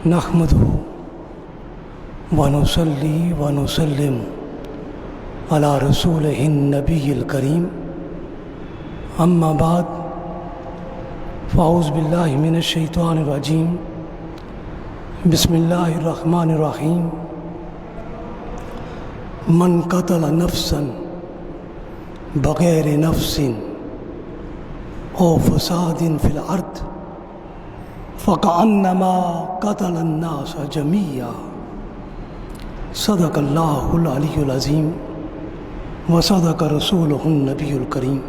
نحمده ونصلي ونسلم على رسوله النبي الكريم اما بعد فاعوذ باللہ من الشیطان الرجیم بسم اللہ الرحمن الرحیم من قتل نفسا بغیر نفس او فساد فی الارض فکأنما قتل الناس جميعا صدق اللہ العلی العظیم وصدق رسولہ النبی الکریم۔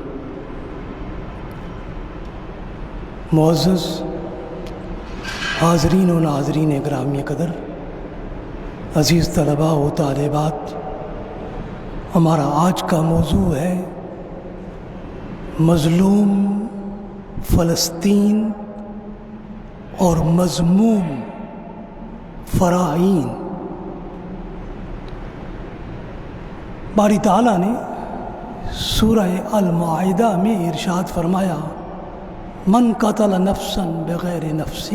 معزز حاضرین و ناظرین گرامی قدر، عزیز طلباء و طالبات، ہمارا آج کا موضوع ہے مظلوم فلسطین اور مذموم فراعین۔ باری تعالیٰ نے سورہ المائدہ میں ارشاد فرمایا من قتل نفسا بغیر نفس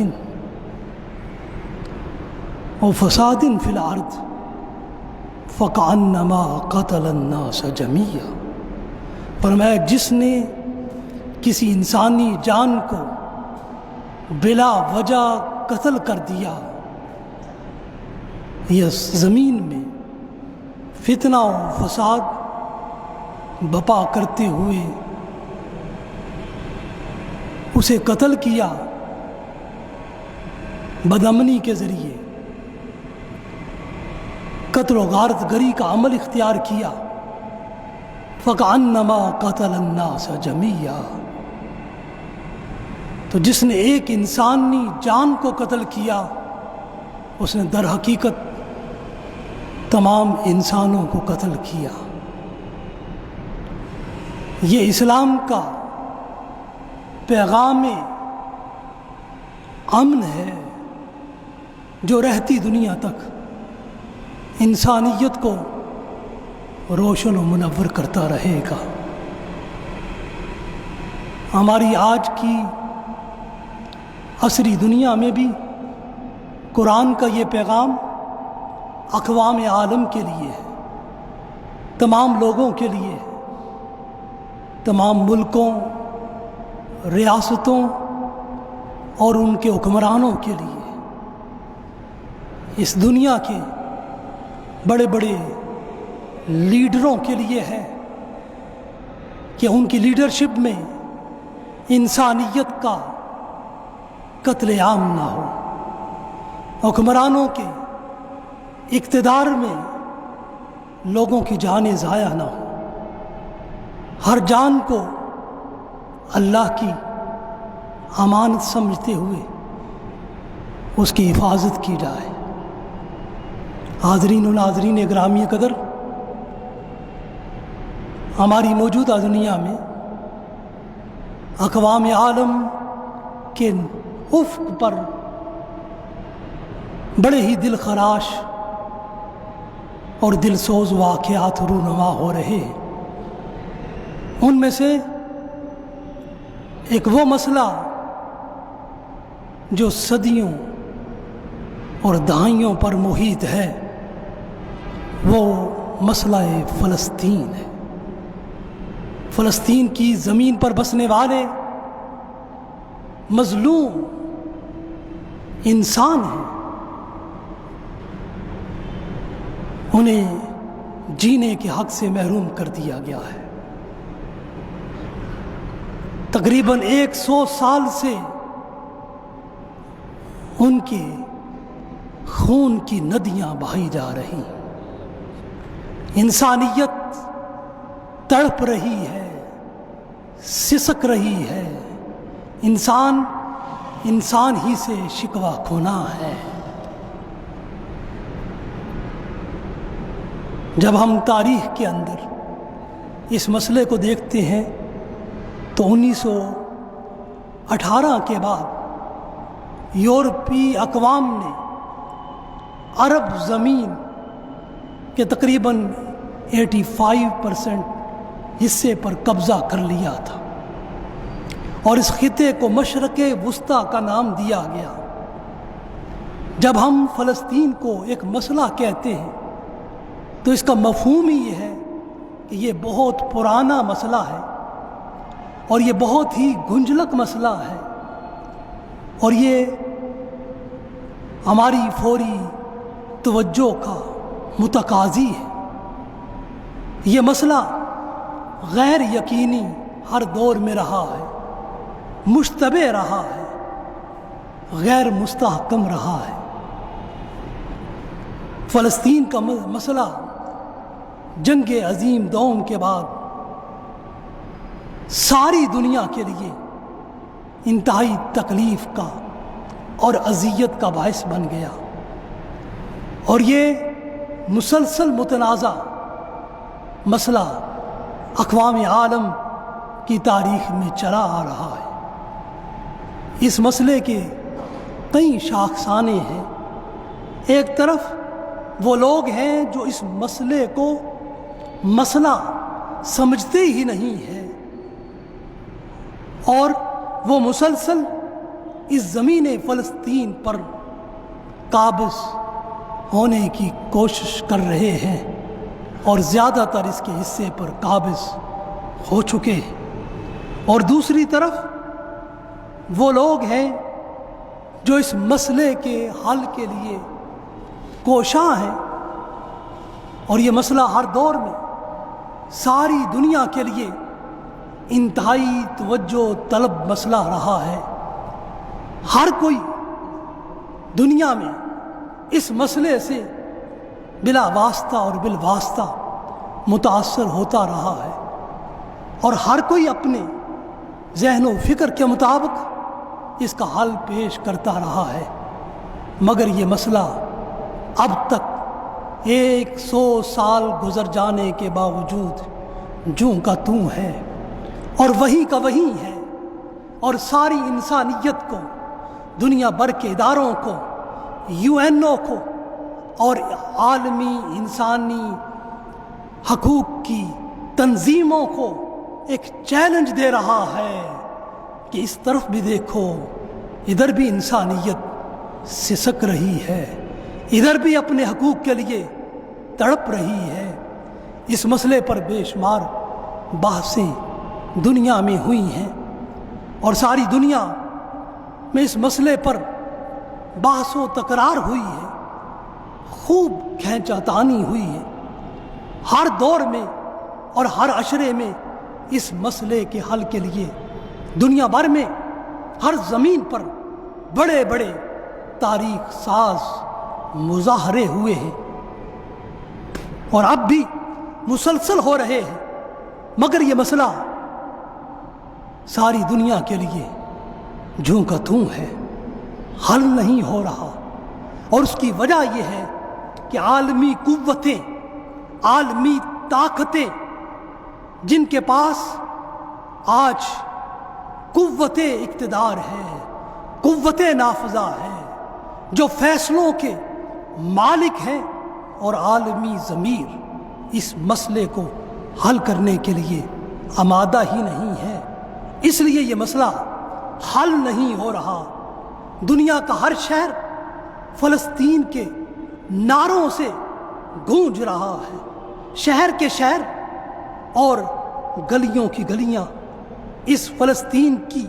و فساد فی الارض فکأنما قتل الناس جميعا۔ فرمایا جس نے کسی انسانی جان کو بلا وجہ قتل کر دیا یا زمین میں فتنہ و فساد بپا کرتے ہوئے اسے قتل کیا بدامنی کے ذریعے، قتل و غارت گری کا عمل اختیار کیا، فکأنما قتل الناس جميعا، تو جس نے ایک انسانی جان کو قتل کیا اس نے در حقیقت تمام انسانوں کو قتل کیا۔ یہ اسلام کا پیغام امن ہے جو رہتی دنیا تک انسانیت کو روشن و منور کرتا رہے گا۔ ہماری آج کی عصری دنیا میں بھی قرآن کا یہ پیغام اقوام عالم کے لیے ہے، تمام لوگوں کے لیے ہے، تمام ملکوں، ریاستوں اور ان کے حکمرانوں کے لیے، اس دنیا کے بڑے بڑے لیڈروں کے لیے ہے کہ ان کی لیڈرشپ میں انسانیت کا قتل عام نہ ہو، حکمرانوں کے اقتدار میں لوگوں کی جانیں ضائع نہ ہو، ہر جان کو اللہ کی امانت سمجھتے ہوئے اس کی حفاظت کی جائے۔ حاضرین و ناظرین گرامی قدر، ہماری موجودہ دنیا میں اقوام عالم کے افق پر بڑے ہی دل خراش اور دل سوز واقعات رونما ہو رہے ہیں۔ ان میں سے ایک وہ مسئلہ جو صدیوں اور دہائیوں پر محیط ہے، وہ مسئلہ فلسطین ہے۔ فلسطین کی زمین پر بسنے والے مظلوم انسان ہیں، انہیں جینے کے حق سے محروم کر دیا گیا ہے۔ تقریباً 100 سال سے ان کے خون کی ندیاں بہائی جا رہی، انسانیت تڑپ رہی ہے، سسک رہی ہے، انسان ہی سے شکوہ کھونا ہے۔ جب ہم تاریخ کے اندر اس مسئلے کو دیکھتے ہیں تو 1918 کے بعد یورپی اقوام نے عرب زمین کے تقریباً 85% حصے پر قبضہ کر لیا تھا، اور اس خطے کو مشرق وسطیٰ کا نام دیا گیا۔ جب ہم فلسطین کو ایک مسئلہ کہتے ہیں تو اس کا مفہوم ہی یہ ہے کہ یہ بہت پرانا مسئلہ ہے اور یہ بہت ہی گنجلک مسئلہ ہے اور یہ ہماری فوری توجہ کا متقاضی ہے۔ یہ مسئلہ غیر یقینی ہر دور میں رہا ہے، مشتبہ رہا ہے، غیر مستحکم رہا ہے۔ فلسطین کا مسئلہ جنگ عظیم دوم کے بعد ساری دنیا کے لیے انتہائی تکلیف کا اور اذیت کا باعث بن گیا، اور یہ مسلسل متنازع مسئلہ اقوام عالم کی تاریخ میں چلا آ رہا ہے۔ اس مسئلے کے کئی شاخسانے ہیں۔ ایک طرف وہ لوگ ہیں جو اس مسئلے کو مسئلہ سمجھتے ہی نہیں ہیں اور وہ مسلسل اس زمین فلسطین پر قابض ہونے کی کوشش کر رہے ہیں اور زیادہ تر اس کے حصے پر قابض ہو چکے ہیں، اور دوسری طرف وہ لوگ ہیں جو اس مسئلے کے حل کے لیے کوشاں ہیں، اور یہ مسئلہ ہر دور میں ساری دنیا کے لیے انتہائی توجہ طلب مسئلہ رہا ہے۔ ہر کوئی دنیا میں اس مسئلے سے بلا واسطہ اور بالواسطہ متاثر ہوتا رہا ہے، اور ہر کوئی اپنے ذہن و فکر کے مطابق اس کا حل پیش کرتا رہا ہے، مگر یہ مسئلہ اب تک 100 سال گزر جانے کے باوجود جوں کا توں ہے اور وہی کا وہی ہے، اور ساری انسانیت کو، دنیا بھر کے اداروں کو، UN کو اور عالمی انسانی حقوق کی تنظیموں کو ایک چیلنج دے رہا ہے کہ اس طرف بھی دیکھو، ادھر بھی انسانیت سسک رہی ہے، ادھر بھی اپنے حقوق کے لیے تڑپ رہی ہے۔ اس مسئلے پر بے شمار بحثیں دنیا میں ہوئی ہیں، اور ساری دنیا میں اس مسئلے پر بحث و تکرار ہوئی ہے، خوب کھینچا تانی ہوئی ہے۔ ہر دور میں اور ہر عشرے میں اس مسئلے کے حل کے لیے دنیا بھر میں ہر زمین پر بڑے بڑے تاریخ ساز مظاہرے ہوئے ہیں، اور اب بھی مسلسل ہو رہے ہیں، مگر یہ مسئلہ ساری دنیا کے لیے جوں کا توں ہے، حل نہیں ہو رہا، اور اس کی وجہ یہ ہے کہ عالمی قوتیں، عالمی طاقتیں جن کے پاس آج قوت اقتدار ہے، قوت نافذہ ہے، جو فیصلوں کے مالک ہیں، اور عالمی ضمیر اس مسئلے کو حل کرنے کے لیے آمادہ ہی نہیں ہے، اس لیے یہ مسئلہ حل نہیں ہو رہا۔ دنیا کا ہر شہر فلسطین کے نعروں سے گونج رہا ہے، شہر کے شہر اور گلیوں کی گلیاں اس فلسطین کی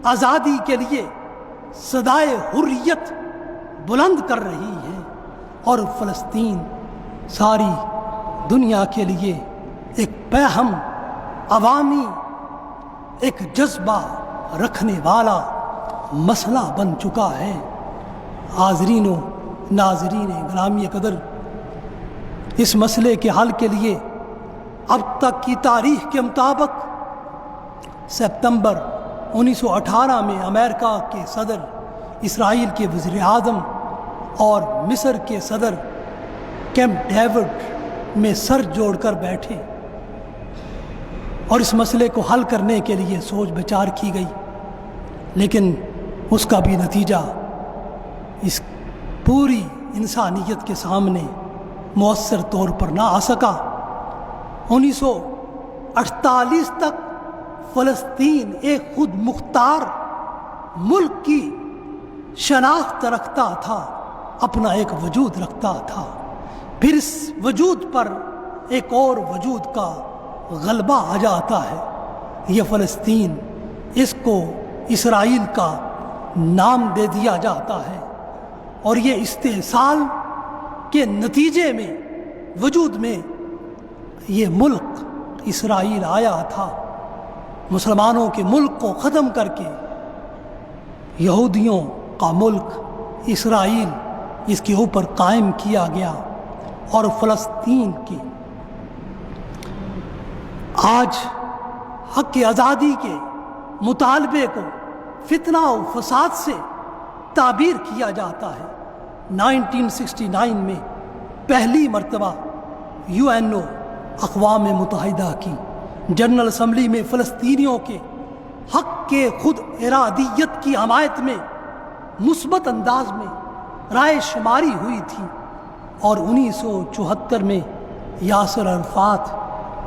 آزادی کے لیے صدائے حریت بلند کر رہی ہیں، اور فلسطین ساری دنیا کے لیے ایک پیہم، عوامی ایک جذبہ رکھنے والا مسئلہ بن چکا ہے۔ حاضرین و ناظرین گرامی قدر، اس مسئلے کے حل کے لیے اب تک کی تاریخ کے مطابق ستمبر 1918 میں امریکہ کے صدر، اسرائیل کے وزیر اعظم اور مصر کے صدر کیمپ ڈیوڈ میں سر جوڑ کر بیٹھے، اور اس مسئلے کو حل کرنے کے لیے سوچ بچار کی گئی، لیکن اس کا بھی نتیجہ اس پوری انسانیت کے سامنے مؤثر طور پر نہ آ سکا۔ 1948 تک فلسطین ایک خود مختار ملک کی شناخت رکھتا تھا، اپنا ایک وجود رکھتا تھا، پھر اس وجود پر ایک اور وجود کا غلبہ آ جاتا ہے، یہ فلسطین، اس کو اسرائیل کا نام دے دیا جاتا ہے، اور یہ استحصال کے نتیجے میں وجود میں یہ ملک اسرائیل آیا تھا۔ مسلمانوں کے ملک کو ختم کر کے یہودیوں کا ملک اسرائیل اس کے اوپر قائم کیا گیا، اور فلسطین کی آج حق آزادی کے مطالبے کو فتنہ و فساد سے تعبیر کیا جاتا ہے۔ 1969 میں پہلی مرتبہ UNO اقوام متحدہ کی جنرل اسمبلی میں فلسطینیوں کے حق کے خود ارادیت کی حمایت میں مثبت انداز میں رائے شماری ہوئی تھی، اور 1974 میں یاسر عرفات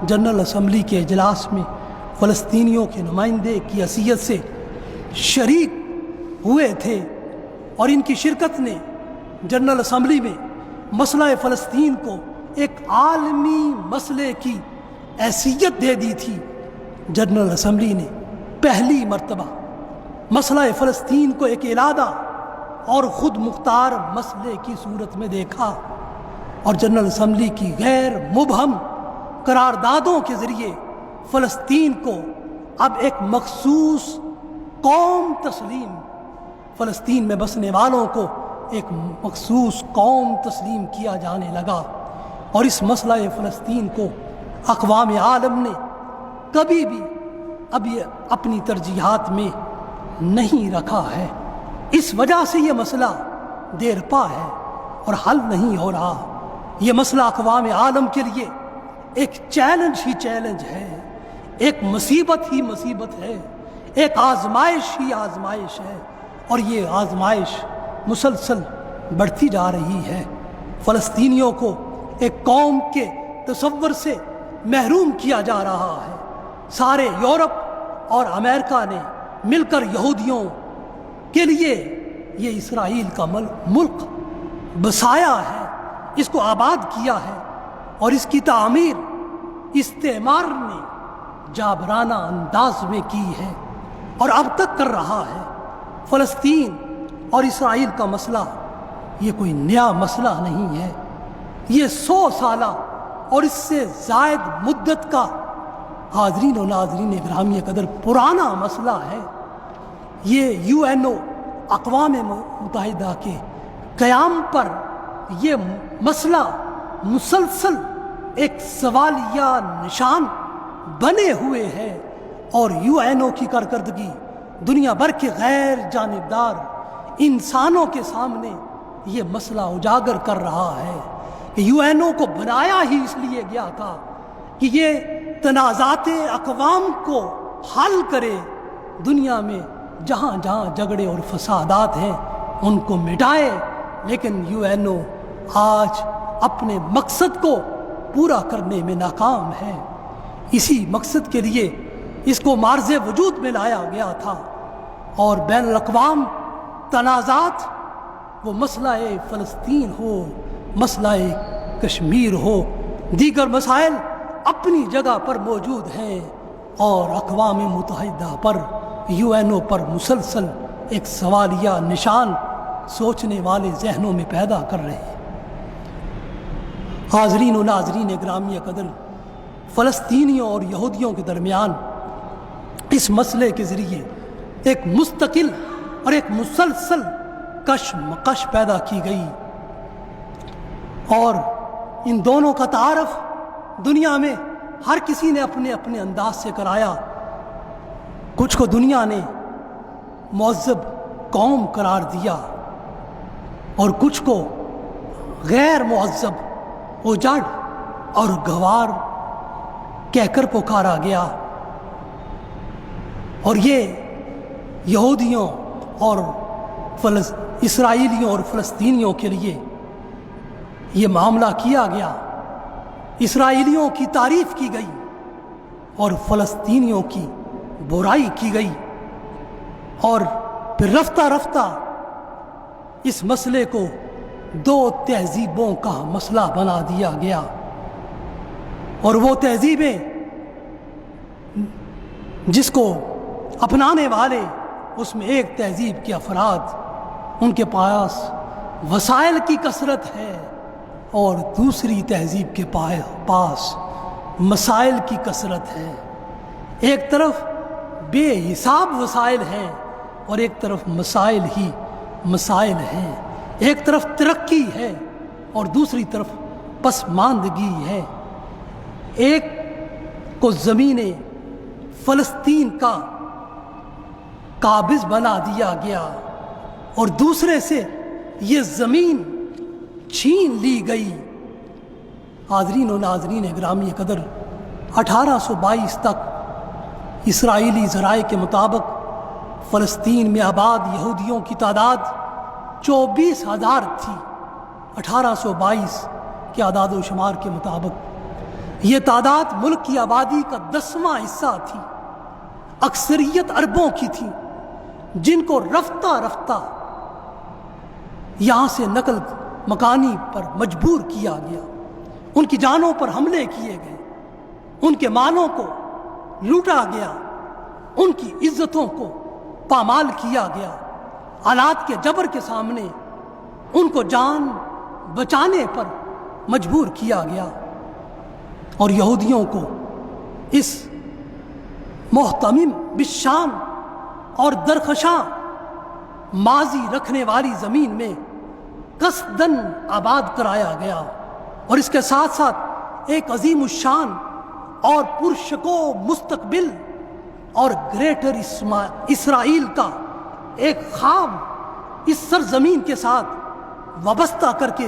جنرل اسمبلی کے اجلاس میں فلسطینیوں کے نمائندے کی حیثیت سے شریک ہوئے تھے، اور ان کی شرکت نے جنرل اسمبلی میں مسئلہ فلسطین کو ایک عالمی مسئلے کی حیثیت دے دی تھی۔ جنرل اسمبلی نے پہلی مرتبہ مسئلہ فلسطین کو ایک علادہ اور خود مختار مسئلے کی صورت میں دیکھا، اور جنرل اسمبلی کی غیر مبہم قراردادوں کے ذریعے فلسطین کو اب ایک مخصوص قوم تسلیم، فلسطین میں بسنے والوں کو ایک مخصوص قوم تسلیم کیا جانے لگا، اور اس مسئلہ فلسطین کو اقوام عالم نے کبھی بھی اب یہ اپنی ترجیحات میں نہیں رکھا ہے۔ اس وجہ سے یہ مسئلہ دیر پا ہے اور حل نہیں ہو رہا۔ یہ مسئلہ اقوام عالم کے لیے ایک چیلنج ہی چیلنج ہے، ایک مصیبت ہی مصیبت ہے، ایک آزمائش ہی آزمائش ہے، اور یہ آزمائش مسلسل بڑھتی جا رہی ہے۔ فلسطینیوں کو ایک قوم کے تصور سے محروم کیا جا رہا ہے۔ سارے یورپ اور امریکہ نے مل کر یہودیوں کے لیے یہ اسرائیل کا ملک بسایا ہے، اس کو آباد کیا ہے، اور اس کی تعمیر استعمار نے جابرانہ انداز میں کی ہے اور اب تک کر رہا ہے۔ فلسطین اور اسرائیل کا مسئلہ یہ کوئی نیا مسئلہ نہیں ہے، یہ 100 سالہ اور اس سے زائد مدت کا حاضرین و ناظرین گرامی قدر پرانا مسئلہ ہے۔ یہ UNO اقوام متحدہ کے قیام پر یہ مسئلہ مسلسل ایک سوالیہ نشان بنے ہوئے ہے، اور UNO کی کارکردگی دنیا بھر کے غیر جانبدار انسانوں کے سامنے یہ مسئلہ اجاگر کر رہا ہے کہ UNO کو بنایا ہی اس لیے گیا تھا کہ یہ تنازعات اقوام کو حل کرے، دنیا میں جہاں جہاں جھگڑے اور فسادات ہیں ان کو مٹائے، لیکن UNO آج اپنے مقصد کو پورا کرنے میں ناکام ہے۔ اسی مقصد کے لیے اس کو معرض وجود میں لایا گیا تھا، اور بین الاقوام تنازعات، وہ مسئلہ فلسطین ہو، مسئلہ کشمیر ہو، دیگر مسائل اپنی جگہ پر موجود ہیں، اور اقوام متحدہ پر UNO پر مسلسل ایک سوالیہ نشان سوچنے والے ذہنوں میں پیدا کر رہے ہیں۔ حاضرین و ناظرین گرامی قدر، فلسطینیوں اور یہودیوں کے درمیان اس مسئلے کے ذریعے ایک مستقل اور ایک مسلسل کشمکش پیدا کی گئی، اور ان دونوں کا تعارف دنیا میں ہر کسی نے اپنے اپنے انداز سے کرایا۔ کچھ کو دنیا نے مہذب قوم قرار دیا، اور کچھ کو غیر مہذب، اجڑ اور گوار کہہ کر پکارا گیا، اور یہ یہودیوں اور اسرائیلیوں اور فلسطینیوں کے لیے یہ معاملہ کیا گیا۔ اسرائیلیوں کی تعریف کی گئی اور فلسطینیوں کی برائی کی گئی، اور پھر رفتہ رفتہ اس مسئلے کو دو تہذیبوں کا مسئلہ بنا دیا گیا، اور وہ تہذیبیں جس کو اپنانے والے، اس میں ایک تہذیب کے افراد ان کے پاس وسائل کی کثرت ہے، اور دوسری تہذیب کے پاس مسائل کی کثرت ہے۔ ایک طرف بے حساب وسائل ہیں اور ایک طرف مسائل ہی مسائل ہیں، ایک طرف ترقی ہے اور دوسری طرف پسماندگی ہے۔ ایک کو زمین فلسطین کا قابض بنا دیا گیا اور دوسرے سے یہ زمین چھین لی گئی۔ حاضرین و ناظرین گرامی قدر، 1822 تک اسرائیلی ذرائع کے مطابق فلسطین میں آباد یہودیوں کی تعداد 24,000 تھی۔ 1822 کے اعداد و شمار کے مطابق یہ تعداد ملک کی آبادی کا 10واں حصہ تھی۔ اکثریت عربوں کی تھی، جن کو رفتہ رفتہ یہاں سے نقل مکانی پر مجبور کیا گیا، ان کی جانوں پر حملے کیے گئے، ان کے مالوں کو لوٹا گیا، ان کی عزتوں کو پامال کیا گیا، حالات کے جبر کے سامنے ان کو جان بچانے پر مجبور کیا گیا، اور یہودیوں کو اس محتمم بالشام اور درخشاں ماضی رکھنے والی زمین میں قصداً آباد کرایا گیا، اور اس کے ساتھ ساتھ ایک عظیم الشان اور پرشکو مستقبل اور گریٹر اسرائیل کا ایک خواب اس سرزمین کے ساتھ وابستہ کر کے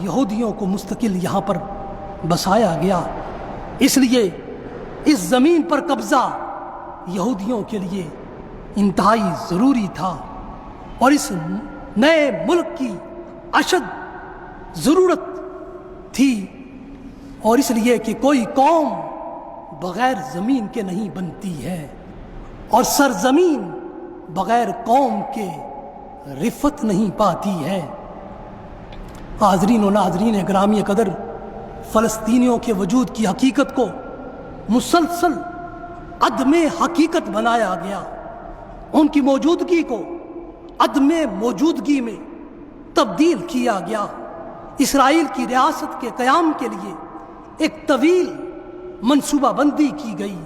یہودیوں کو مستقل یہاں پر بسایا گیا۔ اس لیے اس زمین پر قبضہ یہودیوں کے لیے انتہائی ضروری تھا، اور اس نئے ملک کی اشد ضرورت تھی، اور اس لیے کہ کوئی قوم بغیر زمین کے نہیں بنتی ہے، اور سرزمین بغیر قوم کے رفت نہیں پاتی ہے۔ حاضرین و ناظرین گرامی قدر، فلسطینیوں کے وجود کی حقیقت کو مسلسل عدم حقیقت بنایا گیا، ان کی موجودگی کو عدم موجودگی میں تبدیل کیا گیا۔ اسرائیل کی ریاست کے قیام کے لیے ایک طویل منصوبہ بندی کی گئی۔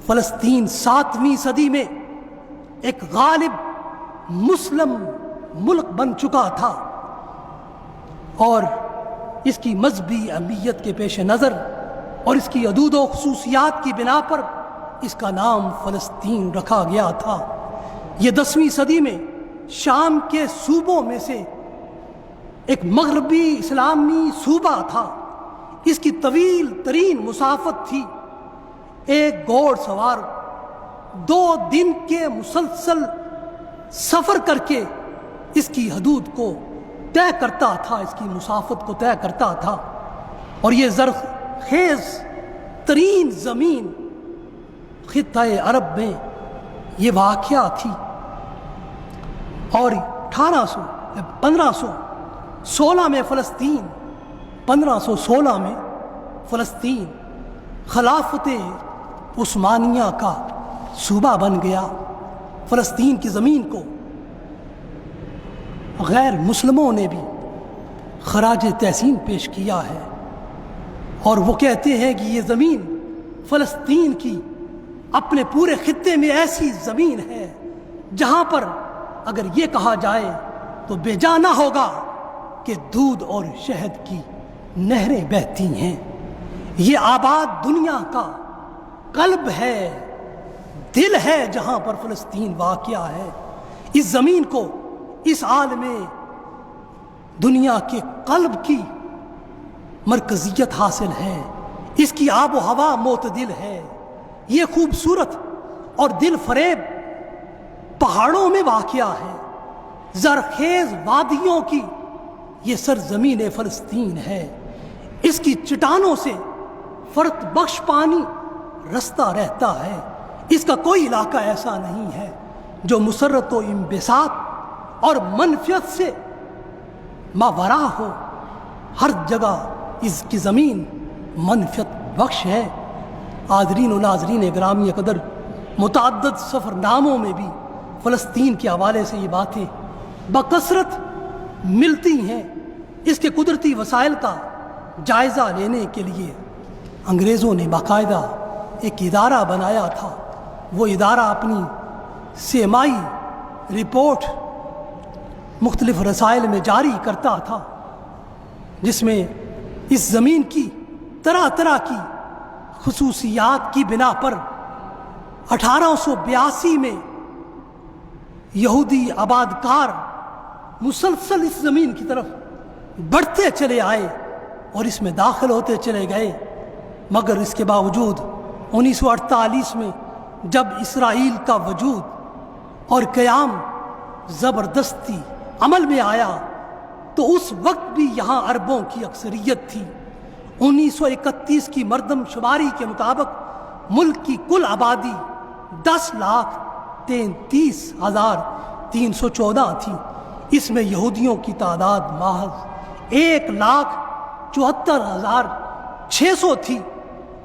فلسطین 7ویں صدی میں ایک غالب مسلم ملک بن چکا تھا، اور اس کی مذہبی اہمیت کے پیش نظر اور اس کی حدود و خصوصیات کی بنا پر اس کا نام فلسطین رکھا گیا تھا۔ یہ 10ویں صدی میں شام کے صوبوں میں سے ایک مغربی اسلامی صوبہ تھا۔ اس کی طویل ترین مسافت تھی۔ ایک گھوڑ سوار 2 دن کے مسلسل سفر کر کے اس کی حدود کو طے کرتا تھا، اس کی مسافت کو طے کرتا تھا، اور یہ زرخیز ترین زمین خطہ عرب میں یہ واقعہ تھی۔ اور 1516 میں فلسطین 1516 میں فلسطین خلافت عثمانیہ کا صوبہ بن گیا۔ فلسطین کی زمین کو غیر مسلموں نے بھی خراج تحسین پیش کیا ہے، اور وہ کہتے ہیں کہ یہ زمین فلسطین کی اپنے پورے خطے میں ایسی زمین ہے جہاں پر اگر یہ کہا جائے تو بے جا نہ ہوگا کہ دودھ اور شہد کی نہریں بہتی ہیں۔ یہ آباد دنیا کا قلب ہے، دل ہے جہاں پر فلسطین واقع ہے۔ اس زمین کو اس عالم دنیا کے قلب کی مرکزیت حاصل ہے، اس کی آب و ہوا معتدل ہے، یہ خوبصورت اور دل فریب پہاڑوں میں واقع ہے، زرخیز وادیوں کی یہ سرزمین فلسطین ہے۔ اس کی چٹانوں سے فرت بخش پانی رستا رہتا ہے۔ اس کا کوئی علاقہ ایسا نہیں ہے جو مسرت و انبساط اور منفیت سے ماورا ہو، ہر جگہ اس کی زمین منفعت بخش ہے۔ حاضرین و ناظرین گرامی قدر، متعدد سفر ناموں میں بھی فلسطین کے حوالے سے یہ باتیں بکثرت ملتی ہیں۔ اس کے قدرتی وسائل کا جائزہ لینے کے لیے انگریزوں نے باقاعدہ ایک ادارہ بنایا تھا۔ وہ ادارہ اپنی سیمائی رپورٹ مختلف رسائل میں جاری کرتا تھا، جس میں اس زمین کی طرح طرح کی خصوصیات کی بنا پر 1882 میں یہودی آباد کار مسلسل اس زمین کی طرف بڑھتے چلے آئے اور اس میں داخل ہوتے چلے گئے، مگر اس کے باوجود 1948 میں جب اسرائیل کا وجود اور قیام زبردستی عمل میں آیا تو اس وقت بھی یہاں عربوں کی اکثریت تھی۔ 1931 کی مردم شماری کے مطابق ملک کی کل آبادی 10,33,314 تھی۔ اس میں یہودیوں کی تعداد محض 1,74,600 تھی۔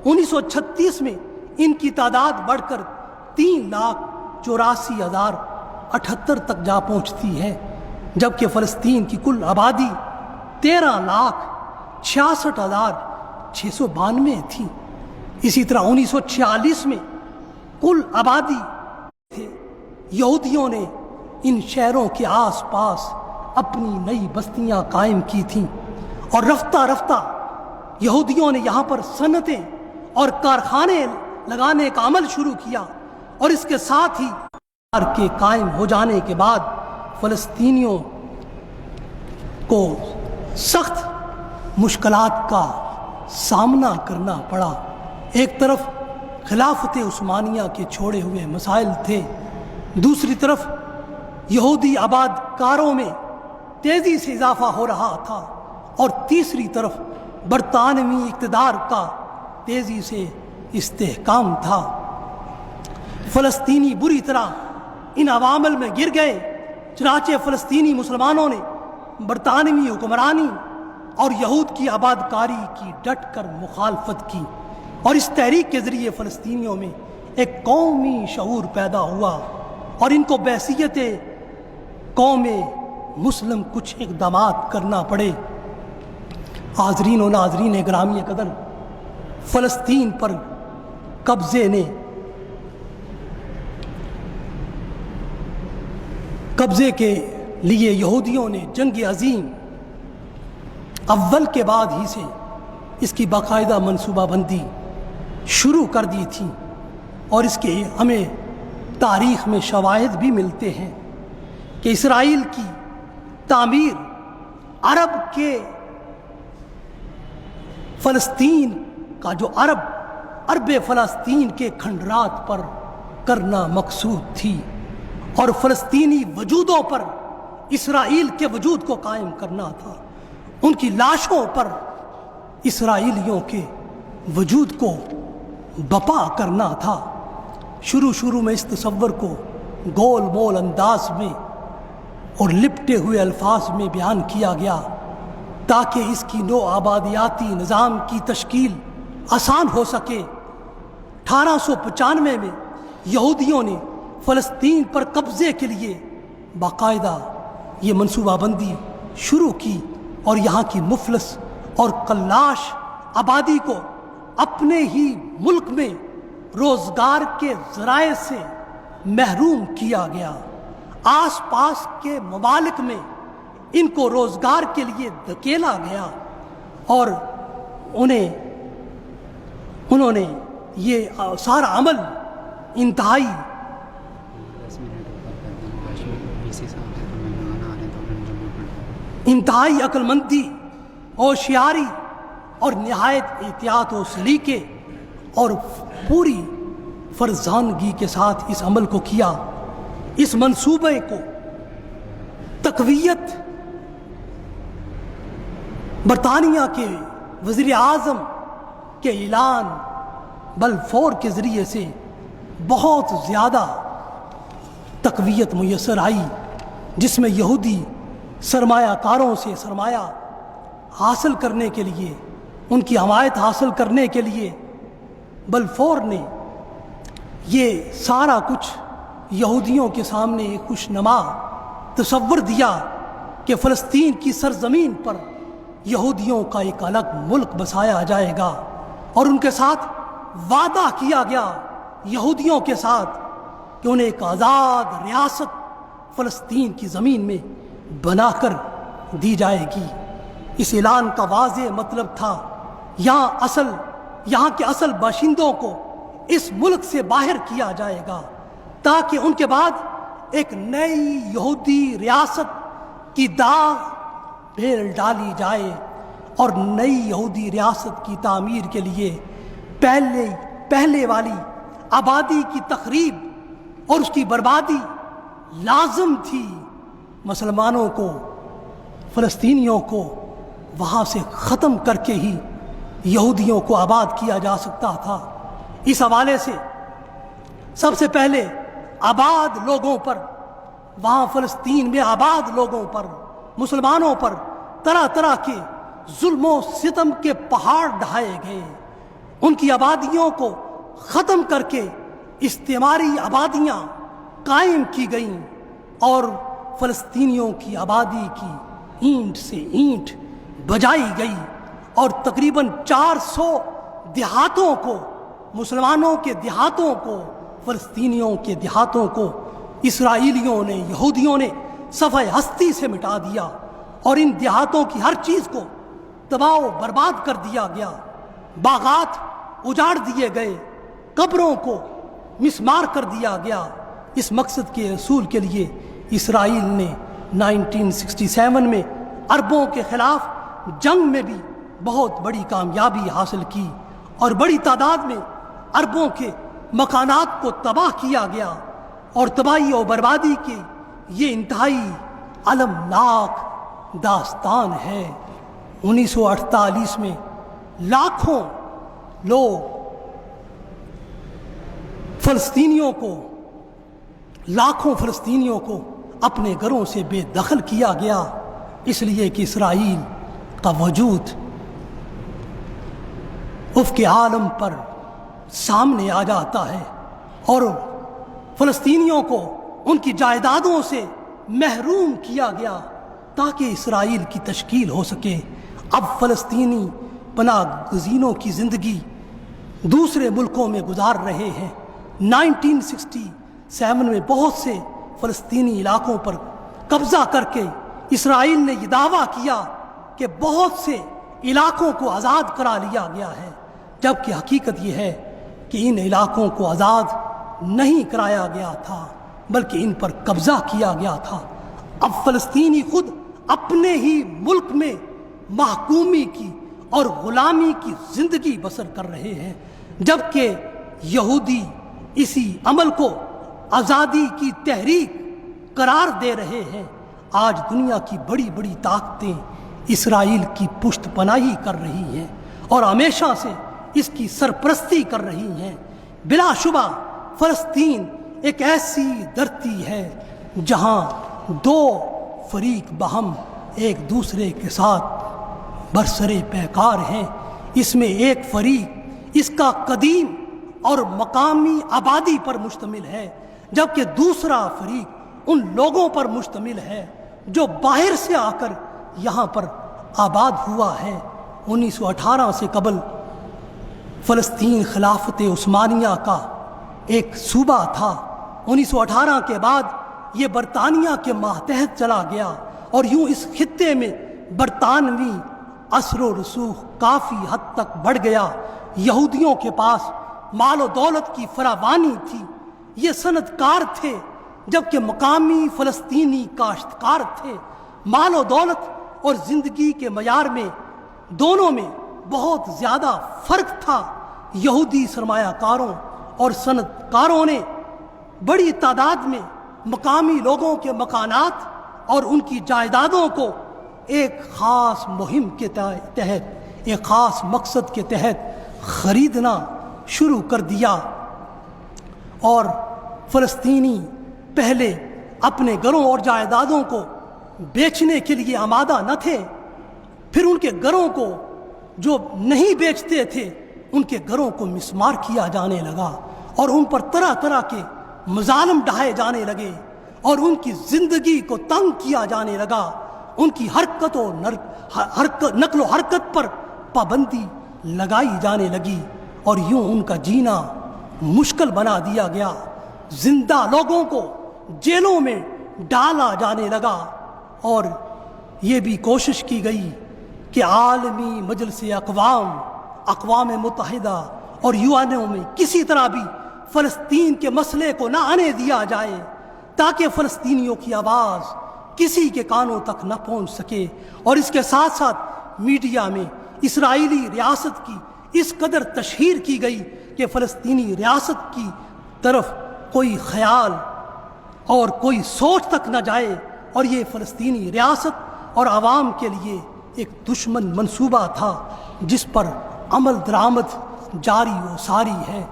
1936 میں ان کی تعداد بڑھ کر 3,84,078 تک جا پہنچتی ہے، جبکہ فلسطین کی کل آبادی 13,66,692 تھی۔ اسی طرح 1946 میں کل آبادی تھے۔ یہودیوں نے ان شہروں کے آس پاس اپنی نئی بستیاں قائم کی تھیں، اور رفتہ رفتہ یہودیوں نے یہاں پر صنعتیں اور کارخانے لگانے کا عمل شروع کیا، اور اس کے ساتھ ہی کے قائم ہو جانے کے بعد فلسطینیوں کو سخت مشکلات کا سامنا کرنا پڑا۔ ایک طرف خلافت عثمانیہ کے چھوڑے ہوئے مسائل تھے، دوسری طرف یہودی آباد کاروں میں تیزی سے اضافہ ہو رہا تھا، اور تیسری طرف برطانوی اقتدار کا تیزی سے استحکام تھا۔ فلسطینی بری طرح ان عوامل میں گر گئے، چنانچہ فلسطینی مسلمانوں نے برطانوی حکمرانی اور یہود کی آباد کاری کی ڈٹ کر مخالفت کی، اور اس تحریک کے ذریعے فلسطینیوں میں ایک قومی شعور پیدا ہوا، اور ان کو بحیثیت قوم مسلم کچھ اقدامات کرنا پڑے۔ حاضرین و ناظرین گرامی قدر، فلسطین پر قبضے کے لیے یہودیوں نے جنگ عظیم اول کے بعد ہی سے اس کی باقاعدہ منصوبہ بندی شروع کر دی تھی، اور اس کے ہمیں تاریخ میں شواہد بھی ملتے ہیں کہ اسرائیل کی تعمیر عرب کے فلسطین کا جو عرب فلسطین کے کھنڈرات پر کرنا مقصود تھی، اور فلسطینی وجودوں پر اسرائیل کے وجود کو قائم کرنا تھا، ان کی لاشوں پر اسرائیلیوں کے وجود کو بپا کرنا تھا۔ شروع میں اس تصور کو گول مول انداز میں اور لپٹے ہوئے الفاظ میں بیان کیا گیا تاکہ اس کی نو آبادیاتی نظام کی تشکیل آسان ہو سکے۔ 1895 میں یہودیوں نے فلسطین پر قبضے کے لیے باقاعدہ یہ منصوبہ بندی شروع کی، اور یہاں کی مفلس اور قلاش آبادی کو اپنے ہی ملک میں روزگار کے ذرائع سے محروم کیا گیا۔ آس پاس کے ممالک میں ان کو روزگار کے لیے دھکیلا گیا، اور انہوں نے یہ سارا عمل انتہائی عقل مندی، ہوشیاری اور نہایت احتیاط و سلیقے اور پوری فرزانگی کے ساتھ اس عمل کو کیا۔ اس منصوبے کو تقویت برطانیہ کے وزیر اعظم کے اعلان بلفور کے ذریعے سے بہت زیادہ تقویت میسر آئی، جس میں یہودی سرمایہ کاروں سے سرمایہ حاصل کرنے کے لیے، ان کی حمایت حاصل کرنے کے لیے بلفور نے یہ سارا کچھ یہودیوں کے سامنے ایک خوشنما تصور دیا کہ فلسطین کی سرزمین پر یہودیوں کا ایک الگ ملک بسایا جائے گا، اور ان کے ساتھ وعدہ کیا گیا یہودیوں کے ساتھ کہ انہیں ایک آزاد ریاست فلسطین کی زمین میں بنا کر دی جائے گی۔ اس اعلان کا واضح مطلب تھا یہاں کے اصل باشندوں کو اس ملک سے باہر کیا جائے گا، تاکہ ان کے بعد ایک نئی یہودی ریاست کی داغ ڈھیل ڈالی جائے، اور نئی یہودی ریاست کی تعمیر کے لیے پہلے والی آبادی کی تخریب اور اس کی بربادی لازم تھی۔ مسلمانوں کو، فلسطینیوں کو وہاں سے ختم کر کے ہی یہودیوں کو آباد کیا جا سکتا تھا۔ اس حوالے سے سب سے پہلے آباد لوگوں پر، وہاں فلسطین میں آباد لوگوں پر، مسلمانوں پر طرح طرح کے ظلم و ستم کے پہاڑ ڈھائے گئے، ان کی آبادیوں کو ختم کر کے استعماری آبادیاں قائم کی گئیں، اور فلسطینیوں کی آبادی کی اینٹ سے اینٹ بجائی گئی، اور تقریباً 400 دیہاتوں کو، مسلمانوں کے دیہاتوں کو، فلسطینیوں کے دیہاتوں کو اسرائیلیوں نے، یہودیوں نے صفحہ ہستی سے مٹا دیا، اور ان دیہاتوں کی ہر چیز کو تباہ و برباد کر دیا گیا۔ باغات اجاڑ دیے گئے، قبروں کو مسمار کر دیا گیا۔ اس مقصد کے حصول کے لیے اسرائیل نے 1967 میں عربوں کے خلاف جنگ میں بھی بہت بڑی کامیابی حاصل کی، اور بڑی تعداد میں عربوں کے مکانات کو تباہ کیا گیا، اور تباہی و بربادی کی یہ انتہائی المناک داستان ہے۔ 1948 میں لاکھوں فلسطینیوں کو اپنے گھروں سے بے دخل کیا گیا، اس لیے کہ اسرائیل کا وجود افق عالم پر سامنے آ جاتا ہے، اور فلسطینیوں کو ان کی جائیدادوں سے محروم کیا گیا تاکہ اسرائیل کی تشکیل ہو سکے۔ اب فلسطینی پناہ گزینوں کی زندگی دوسرے ملکوں میں گزار رہے ہیں۔ 1967 میں بہت سے فلسطینی علاقوں پر قبضہ کر کے اسرائیل نے یہ دعویٰ کیا کہ بہت سے علاقوں کو آزاد کرا لیا گیا ہے، جبکہ حقیقت یہ ہے کہ ان علاقوں کو آزاد نہیں کرایا گیا تھا، بلکہ ان پر قبضہ کیا گیا تھا۔ اب فلسطینی خود اپنے ہی ملک میں محکومی کی اور غلامی کی زندگی بسر کر رہے ہیں، جبکہ یہودی اسی عمل کو آزادی کی تحریک قرار دے رہے ہیں۔ آج دنیا کی بڑی بڑی طاقتیں اسرائیل کی پشت پناہی کر رہی ہیں اور ہمیشہ سے اس کی سرپرستی کر رہی ہیں۔ بلا شبہ فلسطین ایک ایسی دھرتی ہے جہاں دو فریق باہم ایک دوسرے کے ساتھ برسرے پیکار ہیں۔ اس میں ایک فریق اس کا قدیم اور مقامی آبادی پر مشتمل ہے، جبکہ دوسرا فریق ان لوگوں پر مشتمل ہے جو باہر سے آ کر یہاں پر آباد ہوا ہے۔ 1918 سے قبل فلسطین خلافت عثمانیہ کا ایک صوبہ تھا۔ 1918 کے بعد یہ برطانیہ کے ماتحت چلا گیا، اور یوں اس خطے میں برطانوی اثر و رسوخ کافی حد تک بڑھ گیا۔ یہودیوں کے پاس مال و دولت کی فراوانی تھی، یہ صنعت کار تھے، جبکہ مقامی فلسطینی کاشتکار تھے۔ مال و دولت اور زندگی کے معیار میں دونوں میں بہت زیادہ فرق تھا۔ یہودی سرمایہ کاروں اور صنعت کاروں نے بڑی تعداد میں مقامی لوگوں کے مکانات اور ان کی جائیدادوں کو ایک خاص مہم کے تحت، ایک خاص مقصد کے تحت خریدنا شروع کر دیا، اور فلسطینی پہلے اپنے گھروں اور جائیدادوں کو بیچنے کے لیے آمادہ نہ تھے، پھر ان کے گھروں کو جو نہیں بیچتے تھے ان کے گھروں کو مسمار کیا جانے لگا اور ان پر طرح طرح کے مظالم ڈھائے جانے لگے اور ان کی زندگی کو تنگ کیا جانے لگا، ان کی نقل و حرکت پر پابندی لگائی جانے لگی اور یوں ان کا جینا مشکل بنا دیا گیا۔ زندہ لوگوں کو جیلوں میں ڈالا جانے لگا اور یہ بھی کوشش کی گئی کہ عالمی مجلس اقوام متحدہ اور UN میں کسی طرح بھی فلسطین کے مسئلے کو نہ آنے دیا جائے تاکہ فلسطینیوں کی آواز کسی کے کانوں تک نہ پہنچ سکے، اور اس کے ساتھ ساتھ میڈیا میں اسرائیلی ریاست کی اس قدر تشہیر کی گئی کہ فلسطینی ریاست کی طرف کوئی خیال اور کوئی سوچ تک نہ جائے، اور یہ فلسطینی ریاست اور عوام کے لیے ایک دشمن منصوبہ تھا جس پر عمل درآمد جاری و ساری ہے۔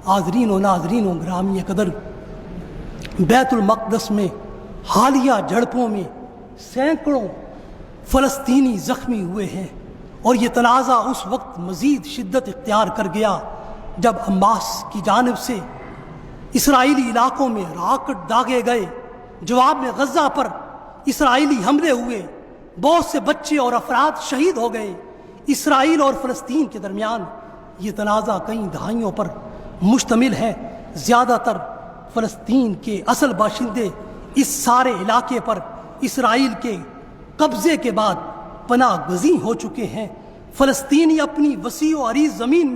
حاضرین و ناظرین و گرامی قدر، بیت المقدس میں حالیہ جھڑپوں میں سینکڑوں فلسطینی زخمی ہوئے ہیں، اور یہ تنازع اس وقت مزید شدت اختیار کر گیا جب حماس کی جانب سے اسرائیلی علاقوں میں راکٹ داغے گئے۔ جواب میں غزہ پر اسرائیلی حملے ہوئے، بہت سے بچے اور افراد شہید ہو گئے۔ اسرائیل اور فلسطین کے درمیان یہ تنازع کئی دہائیوں پر مشتمل ہے۔ زیادہ تر فلسطین کے اصل باشندے اس سارے علاقے پر اسرائیل کے قبضے کے بعد پناہ گزین ہو چکے ہیں۔ فلسطینی اپنی وسیع و عریض زمین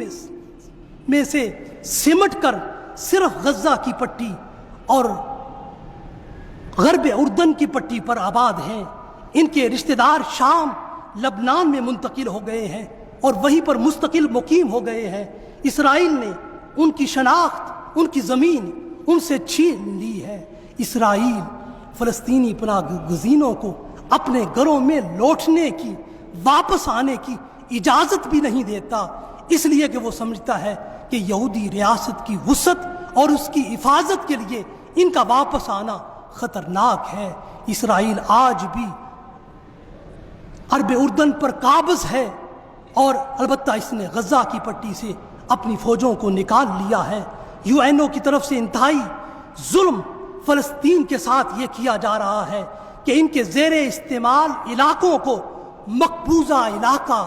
میں سے سمٹ کر صرف غزہ کی پٹی اور غرب اردن کی پٹی پر آباد ہیں۔ ان کے رشتہ دار شام، لبنان میں منتقل ہو گئے ہیں اور وہیں پر مستقل مقیم ہو گئے ہیں۔ اسرائیل نے ان کی شناخت، ان کی زمین ان سے چھین لی ہے۔ اسرائیل فلسطینی پناہ گزینوں کو اپنے گھروں میں لوٹنے کی، واپس آنے کی اجازت بھی نہیں دیتا، اس لیے کہ وہ سمجھتا ہے کہ یہودی ریاست کی وسعت اور اس کی حفاظت کے لیے ان کا واپس آنا خطرناک ہے۔ اسرائیل آج بھی عرب اردن پر قابض ہے، اور البتہ اس نے غزہ کی پٹی سے اپنی فوجوں کو نکال لیا ہے۔ UN کی طرف سے انتہائی ظلم فلسطین کے ساتھ یہ کیا جا رہا ہے کہ ان کے زیر استعمال علاقوں کو مقبوضہ علاقہ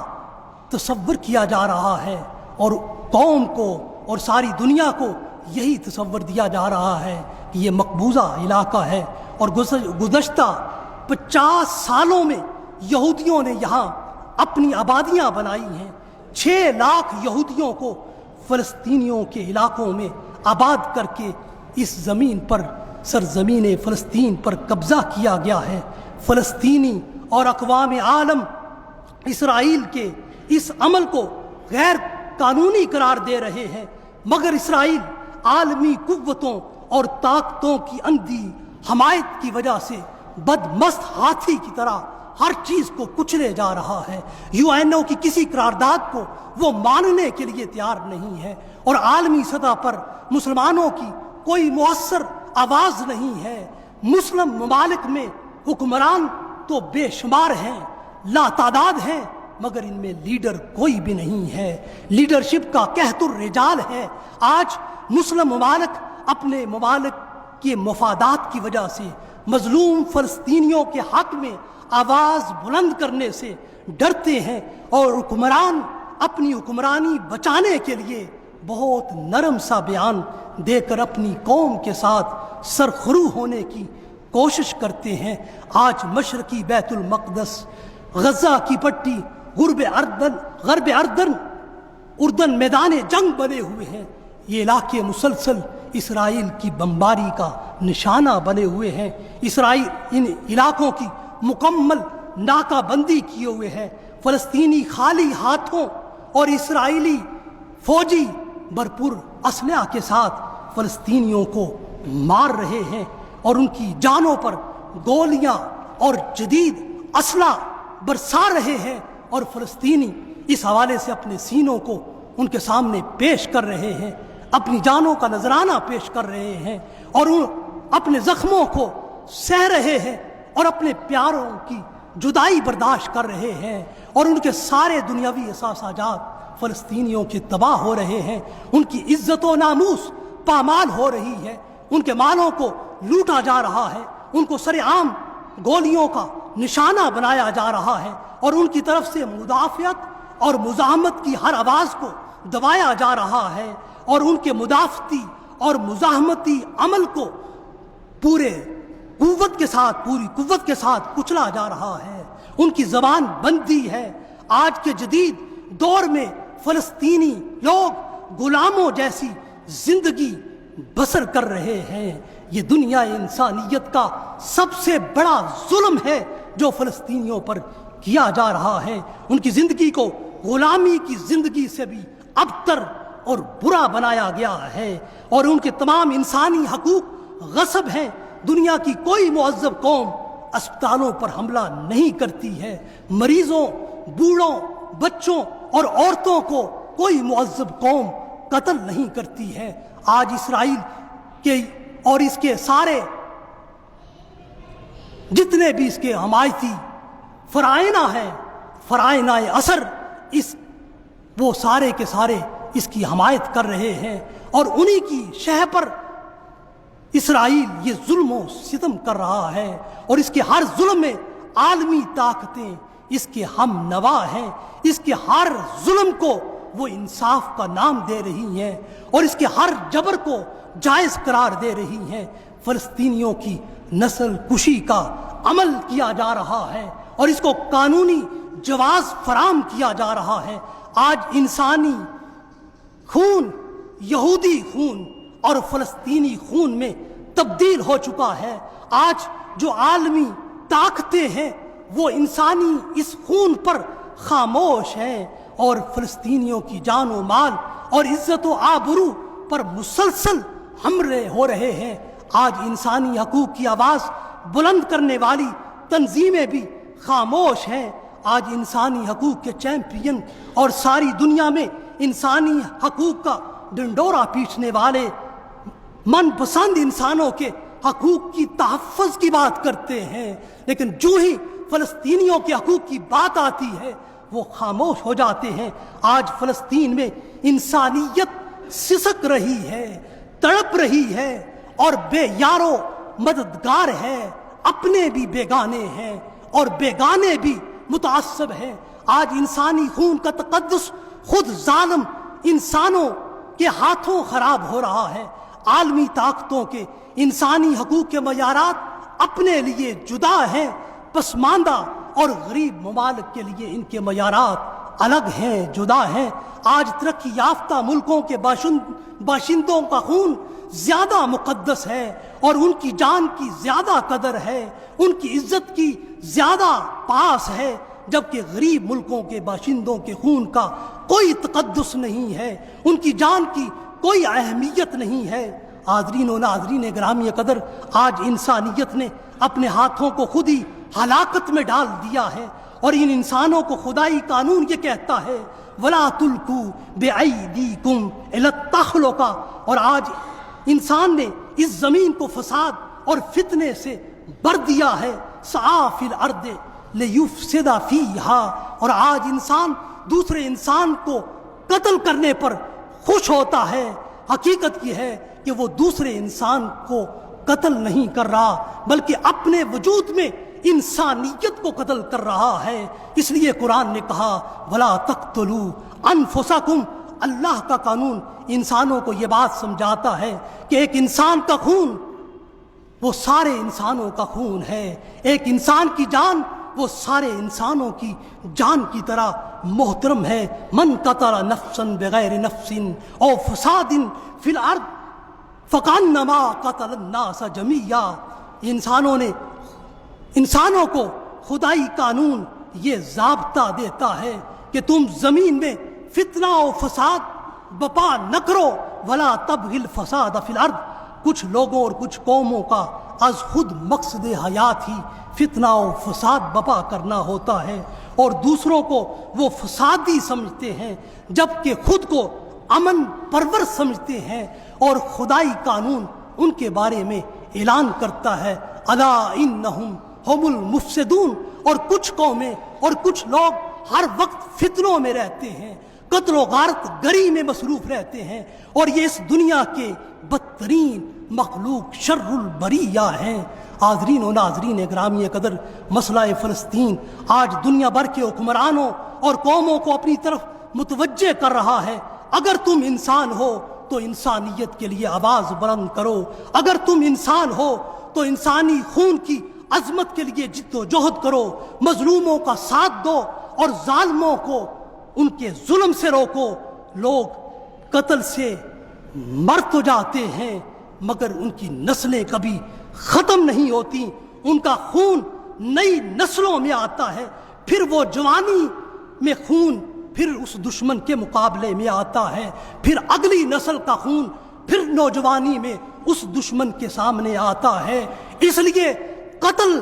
تصور کیا جا رہا ہے، اور قوم کو اور ساری دنیا کو یہی تصور دیا جا رہا ہے کہ یہ مقبوضہ علاقہ ہے۔ اور گزشتہ 50 سالوں میں یہودیوں نے یہاں اپنی آبادیاں بنائی ہیں۔ 6 لاکھ یہودیوں کو فلسطینیوں کے علاقوں میں آباد کر کے اس زمین پر، سرزمین فلسطین پر قبضہ کیا گیا ہے۔ فلسطینی اور اقوام عالم اسرائیل کے اس عمل کو غیر قانونی قرار دے رہے ہیں، مگر اسرائیل عالمی قوتوں اور طاقتوں کی اندھی حمایت کی وجہ سے بدمست ہاتھی کی طرح ہر چیز کو کچلے جا رہا ہے۔ UN کی کسی قرارداد کو وہ ماننے کے لیے تیار نہیں ہے، اور عالمی سطح پر مسلمانوں کی کوئی مؤثر آواز نہیں ہے۔ مسلم ممالک میں حکمران تو بے شمار ہیں، لا تعداد ہیں، مگر ان میں لیڈر کوئی بھی نہیں ہے۔ لیڈرشپ کا قحط الرجال ہے۔ آج مسلم ممالک اپنے ممالک کے مفادات کی وجہ سے مظلوم فلسطینیوں کے حق میں آواز بلند کرنے سے ڈرتے ہیں، اور حکمران اپنی حکمرانی بچانے کے لیے بہت نرم سا بیان دے کر اپنی قوم کے ساتھ سرخرو ہونے کی کوشش کرتے ہیں۔ آج مشرقی بیت المقدس، غزہ کی پٹی، غرب اردن میدان جنگ بنے ہوئے ہیں۔ یہ علاقے مسلسل اسرائیل کی بمباری کا نشانہ بنے ہوئے ہیں۔ اسرائیل ان علاقوں کی مکمل ناکہ بندی کیے ہوئے ہے۔ فلسطینی خالی ہاتھوں اور اسرائیلی فوجی بھرپور اسلحہ کے ساتھ فلسطینیوں کو مار رہے ہیں، اور ان کی جانوں پر گولیاں اور جدید اسلحہ برسا رہے ہیں، اور فلسطینی اس حوالے سے اپنے سینوں کو ان کے سامنے پیش کر رہے ہیں، اپنی جانوں کا نذرانہ پیش کر رہے ہیں، اور اپنے زخموں کو سہ رہے ہیں، اور اپنے پیاروں کی جدائی برداشت کر رہے ہیں، اور ان کے سارے دنیاوی احساسات فلسطینیوں کے تباہ ہو رہے ہیں، ان کی عزت و ناموس پامال ہو رہی ہے، ان کے مالوں کو لوٹا جا رہا ہے، ان کو سر عام گولیوں کا نشانہ بنایا جا رہا ہے، اور ان کی طرف سے مدافعت اور مزاحمت کی ہر آواز کو دبایا جا رہا ہے، اور ان کے مدافعتی اور مزاحمتی عمل کو پوری قوت کے ساتھ کچلا جا رہا ہے۔ ان کی زبان بندی ہے۔ آج کے جدید دور میں فلسطینی لوگ غلاموں جیسی زندگی بسر کر رہے ہیں۔ یہ دنیا انسانیت کا سب سے بڑا ظلم ہے جو فلسطینیوں پر کیا جا رہا ہے۔ ان کی زندگی کو غلامی کی زندگی سے بھی ابتر اور برا بنایا گیا ہے، اور ان کے تمام انسانی حقوق غصب ہیں۔ دنیا کی کوئی مہذب قوم اسپتالوں پر حملہ نہیں کرتی ہے، مریضوں، بوڑھوں، بچوں اور عورتوں کو کوئی مہذب قوم قتل نہیں کرتی ہے۔ آج اسرائیل کے اور اس کے سارے جتنے بھی اس کے حمایتی فرائض ہیں، فرائض اثر، وہ سارے کے سارے اس کی حمایت کر رہے ہیں، اور انہی کی شہ پر اسرائیل یہ ظلم و ستم کر رہا ہے، اور اس کے ہر ظلم میں عالمی طاقتیں اس کے ہم نوا ہیں۔ اس کے ہر ظلم کو وہ انصاف کا نام دے رہی ہیں، اور اس کے ہر جبر کو جائز قرار دے رہی ہیں۔ فلسطینیوں کی نسل کشی کا عمل کیا جا رہا ہے، اور اس کو قانونی جواز فراہم کیا جا رہا ہے۔ آج انسانی خون یہودی خون اور فلسطینی خون میں تبدیل ہو چکا ہے۔ آج جو عالمی طاقتیں ہیں وہ انسانی اس خون پر خاموش ہیں، اور فلسطینیوں کی جان و مال اور عزت و آبرو پر مسلسل حملے ہو رہے ہیں۔ آج انسانی حقوق کی آواز بلند کرنے والی تنظیمیں بھی خاموش ہیں۔ آج انسانی حقوق کے چیمپئن اور ساری دنیا میں انسانی حقوق کا ڈنڈورا پیٹنے والے من پسند انسانوں کے حقوق کی تحفظ کی بات کرتے ہیں، لیکن جو ہی فلسطینیوں کے حقوق کی بات آتی ہے وہ خاموش ہو جاتے ہیں۔ آج فلسطین میں انسانیت سسک رہی ہے، تڑپ رہی ہے، اور بے یارو مددگار ہے۔ اپنے بھی بیگانے ہیں اور بیگانے بھی متعصب ہیں۔ آج انسانی خون کا تقدس خود ظالم انسانوں کے ہاتھوں خراب ہو رہا ہے۔ عالمی طاقتوں کے انسانی حقوق کے معیارات اپنے لیے جدا ہیں، پسماندہ اور غریب ممالک کے لیے ان کے معیارات الگ ہیں، جدا ہیں۔ آج ترقی یافتہ ملکوں کے باشندوں کا خون زیادہ مقدس ہے، اور ان کی جان کی زیادہ قدر ہے، ان کی عزت کی زیادہ پاس ہے، جبکہ غریب ملکوں کے باشندوں کے خون کا کوئی تقدس نہیں ہے، ان کی جان کی کوئی اہمیت نہیں ہے۔ حاضرین و ناظرین گرامی قدر، آج انسانیت نے اپنے ہاتھوں کو خود ہی ہلاکت میں ڈال دیا ہے، اور ان انسانوں کو خدائی قانون یہ کہتا ہے وَلَا تُلْقُوا بِأَيْدِيكُمْ إِلَى التَّهْلُكَةِ، اور آج انسان نے اس زمین کو فساد اور فتنے سے بھر دیا ہے۔ سعیٰ فی الارض لیفسد فیہا، اور آج انسان دوسرے انسان کو قتل کرنے پر خوش ہوتا ہے۔ حقیقت یہ ہے کہ وہ دوسرے انسان کو قتل نہیں کر رہا، بلکہ اپنے وجود میں انسانیت کو قتل کر رہا ہے۔ اس لیے قرآن نے کہا وَلَا تَقْتُلُوا أَنفُسَكُمْ۔ اللہ کا قانون انسانوں کو یہ بات سمجھاتا ہے کہ ایک انسان کا خون وہ سارے انسانوں کا خون ہے، ایک انسان کی جان وہ سارے انسانوں کی جان کی طرح محترم ہے۔ من قتل نفسا بغیر نفس او فساد فی الارض فکانما قتل الناس جمیعا۔ انسانوں کو خدائی قانون یہ ضابطہ دیتا ہے کہ تم زمین میں فتنہ و فساد بپا نہ کرو، ولا تبغی الفساد فی الارض۔ کچھ لوگوں اور کچھ قوموں کا از خود مقصد حیات ہی فتنہ و فساد بپا کرنا ہوتا ہے، اور دوسروں کو وہ فسادی سمجھتے ہیں جبکہ خود کو امن پرور سمجھتے ہیں، اور خدائی قانون ان کے بارے میں اعلان کرتا ہے الا انہم ہم المفسدون، اور کچھ قومیں اور کچھ لوگ ہر وقت فتنوں میں رہتے ہیں، قتل و غارت گری میں مصروف رہتے ہیں، اور یہ اس دنیا کے بدترین مخلوق شر البریہ ہیں۔ حاضرین و ناظرین گرامی قدر، مسئلہ فلسطین آج دنیا بھر کے حکمرانوں اور قوموں کو اپنی طرف متوجہ کر رہا ہے۔ اگر تم انسان ہو تو انسانیت کے لیے آواز بلند کرو، اگر تم انسان ہو تو انسانی خون کی عظمت کے لیے جد و جہد کرو، مظلوموں کا ساتھ دو اور ظالموں کو ان کے ظلم سے روکو۔ لوگ قتل سے مر تو جاتے ہیں مگر ان کی نسلیں کبھی ختم نہیں ہوتی، ان کا خون نئی نسلوں میں آتا ہے، پھر وہ جوانی میں خون پھر اس دشمن کے مقابلے میں آتا ہے، پھر اگلی نسل کا خون پھر نوجوانی میں اس دشمن کے سامنے آتا ہے۔ اس لیے قتل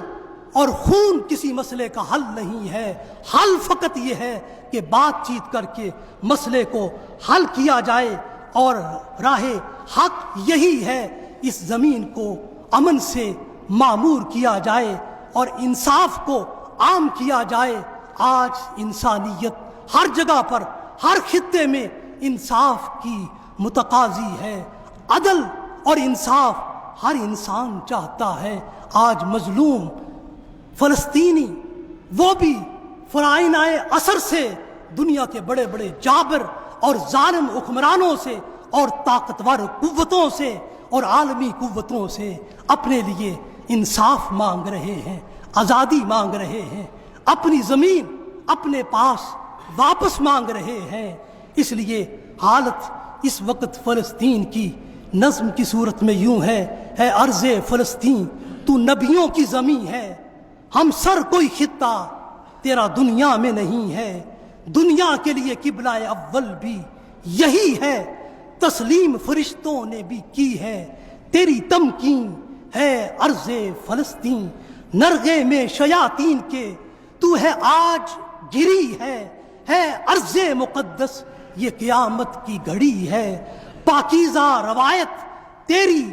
اور خون کسی مسئلے کا حل نہیں ہے، حل فقط یہ ہے کہ بات چیت کر کے مسئلے کو حل کیا جائے، اور راہ حق یہی ہے، اس زمین کو امن سے معمور کیا جائے اور انصاف کو عام کیا جائے۔ آج انسانیت ہر جگہ پر، ہر خطے میں انصاف کی متقاضی ہے، عدل اور انصاف ہر انسان چاہتا ہے۔ آج مظلوم فلسطینی وہ بھی فرعونہ عصر سے، دنیا کے بڑے بڑے جابر اور ظالم حکمرانوں سے اور طاقتور قوتوں سے اور عالمی قوتوں سے اپنے لیے انصاف مانگ رہے ہیں، آزادی مانگ رہے ہیں، اپنی زمین اپنے پاس واپس مانگ رہے ہیں۔ اس لیے حالت اس وقت فلسطین کی نظم کی صورت میں یوں ہے ارض فلسطین تو نبیوں کی زمین ہے، ہم سر کوئی خطہ تیرا دنیا میں نہیں ہے، دنیا کے لیے قبلہ اول بھی یہی ہے، تسلیم فرشتوں نے بھی کی ہے، تیری تمکین ہے ارض فلسطین، نرغے میں شیاطین کے تو ہے آج گری ہے ارض مقدس یہ قیامت کی گھڑی ہے، پاکیزہ روایت تیری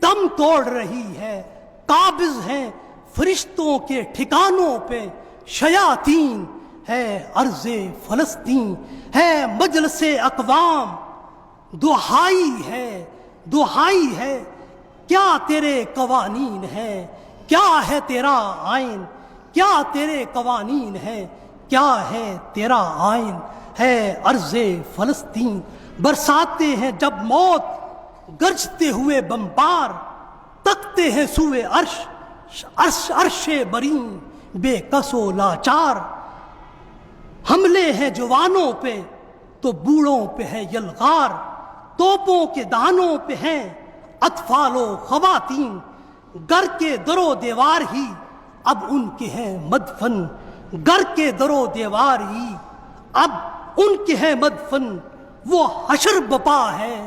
دم توڑ رہی ہے، قابض ہیں فرشتوں کے ٹھکانوں پہ شیاطین، ہے ارض فلسطین ہے مجلس اقوام، دہائی ہے کیا تیرے قوانین ہے، کیا ہے تیرا آئین، کیا تیرے قوانین ہے، کیا ہے تیرا آئین، ہے ارض فلسطین۔ برساتے ہیں جب موت گرجتے ہوئے بمبار، تکتے ہیں سوئے عرش برین بے کس و لاچار، حملے ہیں جوانوں پہ تو بوڑھوں پہ ہے یلغار، توپوں کے دانوں پہ ہیں اطفال و خواتین، گھر کے در و دیوار ہی اب ان کے ہیں مدفن، گھر کے در و دیوار ہی اب ان کے ہیں مدفن، وہ حشر بپا ہے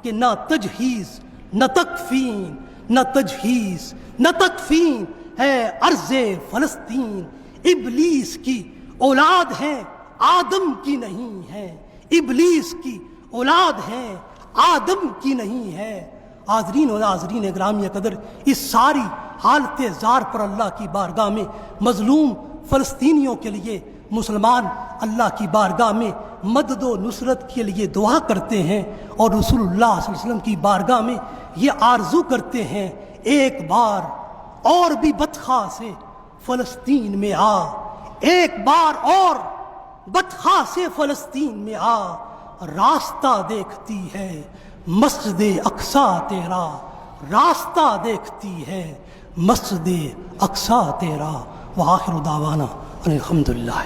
کہ نہ تجہیز نہ تکفین، نہ تجہیز نہ تکفین، ہے ارض فلسطین۔ ابلیس کی اولاد ہیں آدم کی نہیں ہے، ابلیس کی اولاد ہیں آدم کی نہیں ہے۔ حاضرین و ناظرین گرامی قدر، اس ساری حالت زار پر اللہ کی بارگاہ میں مظلوم فلسطینیوں کے لیے مسلمان اللہ کی بارگاہ میں مدد و نصرت کے لیے دعا کرتے ہیں، اور رسول اللہ صلی اللہ علیہ وسلم کی بارگاہ میں یہ آرزو کرتے ہیں، ایک بار اور بھی بدخواہ سے فلسطین میں آ، ایک بار اور بدخواہ سے فلسطین میں آ، راستہ دیکھتی ہے مسجد اقصی تیرا، راستہ دیکھتی ہے مسجد اقصی تیرا۔ وآخر دعوانا الحمدللہ۔